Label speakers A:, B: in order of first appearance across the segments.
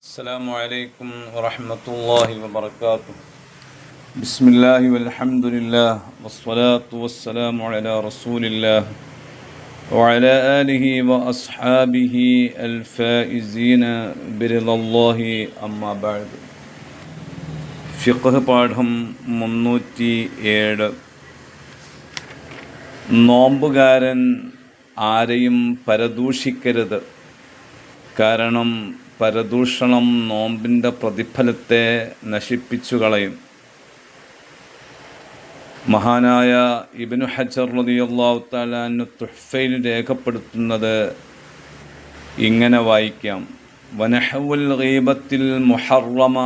A: السلام عليكم ورحمة الله وبركاته. بسم الله والحمد لله والصلاة والسلام على رسول الله وعلى آله وأصحابه الفائزين برضا الله أما بعد. ഫിഖ് പാഠം 307. നോമ്പുകാരൻ ആരെയും പരദൂഷിക്കരുത്. കാരണം പരദൂഷണം നോമ്പിൻ്റെ പ്രതിഫലത്തെ നശിപ്പിച്ചു കളയും. മഹാനായ ഇബ്നു ഹജർ റളിയല്ലാഹു തആല അൻഹു തുഹ്ഫയിൽ രേഖപ്പെടുത്തുന്നത് ഇങ്ങനെ വായിക്കാം: വനഹവുൽ ഗീബത്തിൽ മുഹറമ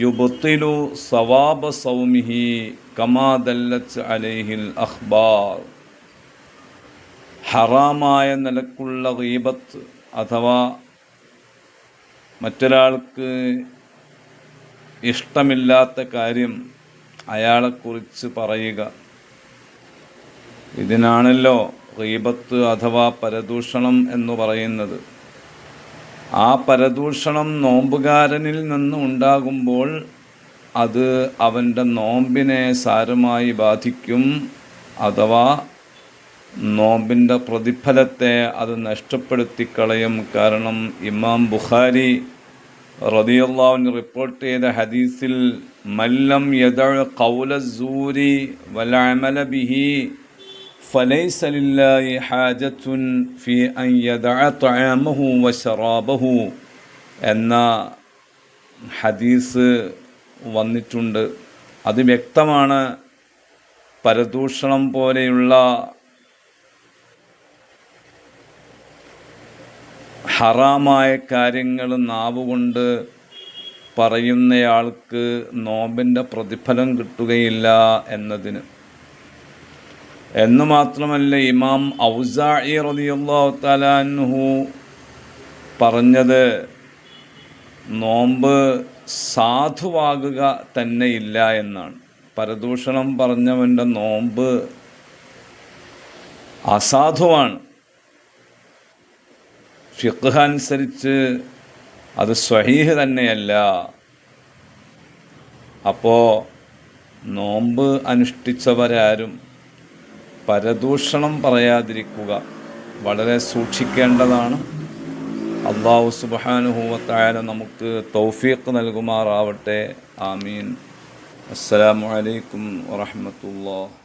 A: യുബ്തിലു സവാബ സൗമിഹി കമാ ദല്ലത്ത് അലൈഹിൽ അഖ്ബാർ. ഹറാമായ നിലക്കുള്ള ഗീബത്ത് അഥവാ മറ്റൊരാൾക്ക് ഇഷ്ടമില്ലാത്ത കാര്യം അയാളെക്കുറിച്ച് പറയുക, ഇതിനാണല്ലോ ഗീബത്ത് അഥവാ പരദൂഷണം എന്ന് പറയുന്നത്. ആ പരദൂഷണം നോമ്പുകാരനിൽ നിന്ന് ഉണ്ടാകുമ്പോൾ അത് അവൻ്റെ നോമ്പിനെ സാരമായി ബാധിക്കും, അഥവാ നോമ്പിൻ്റെ പ്രതിഫലത്തെ അത് നഷ്ടപ്പെടുത്തിക്കളയും. കാരണം ഇമാം ബുഖാരി റളിയല്ലാഹു അൻഹു റിപ്പോർട്ട് ചെയ്ത ഹദീസിൽ മല്ലം യദഉ ഖൗല സൂരി വൽ അമല ബിഹി ഫലൈസ ലില്ലാഹി ഹാജത്തുൻ ഫി അൻ യദഅ തഅമഹു വശറാബഹു എന്ന ഹദീസ് വന്നിട്ടുണ്ട്. അത് വ്യക്തമാണ്. പരദൂഷണം പോലെയുള്ള ഹറാമായ കാര്യങ്ങൾ നാവുകൊണ്ട് പറയുന്നയാൾക്ക് നോമ്പിൻ്റെ പ്രതിഫലം കിട്ടുകയില്ല എന്നതിന്. എന്ന് മാത്രമല്ല, ഇമാം ഔസാഇ റളിയല്ലാഹു തആല അൻഹു പറഞ്ഞത് നോമ്പ് സാധുവാകുക തന്നെയില്ല എന്നാണ്. പരദൂഷണം പറഞ്ഞവൻ്റെ നോമ്പ് അസാധുവാണ്. ഫിഖ് അനുസരിച്ച് അത് സ്വഹീഹ് തന്നെയല്ല. അപ്പോൾ നോമ്പ് അനുഷ്ഠിച്ചവരാരും പരദൂഷണം പറയാതിരിക്കുക വളരെ സൂക്ഷിക്കേണ്ടതാണ്. അല്ലാഹു സുബ്ഹാനഹു വ തആല നമുക്ക് തൗഫീഖ് നൽകുമാറാവട്ടെ. ആമീൻ. അസ്സലാമു അലൈക്കും വറഹ്മത്തുള്ളാഹി.